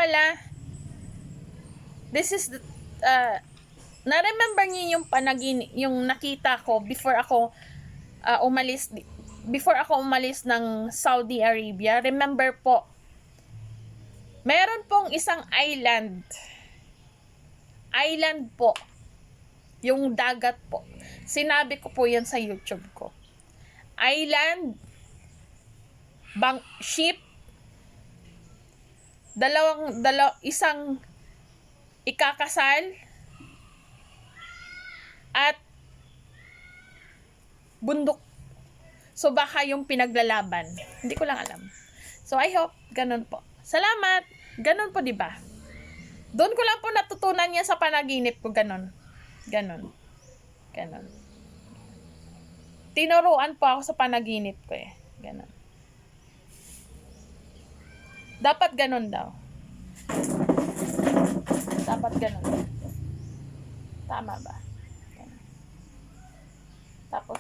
pala, this is the, na-remember niyo yung yung nakita ko before ako umalis ng Saudi Arabia. Remember po, meron pong isang island po, yung dagat po. Sinabi ko po yan sa YouTube ko. Island, ship, isang ikakasal, at bundok. So baka yung pinaglalaban. Hindi ko lang alam. So I hope ganun po. Salamat. Ganun po, 'di ba? Doon ko lang po natutunan niya sa panaginip ko, ganun. Ganun. Tinuruan po ako sa panaginip ko eh. Ganun. Dapat ganun daw. Dapat ganun. Tama ba? Ganun. Tapos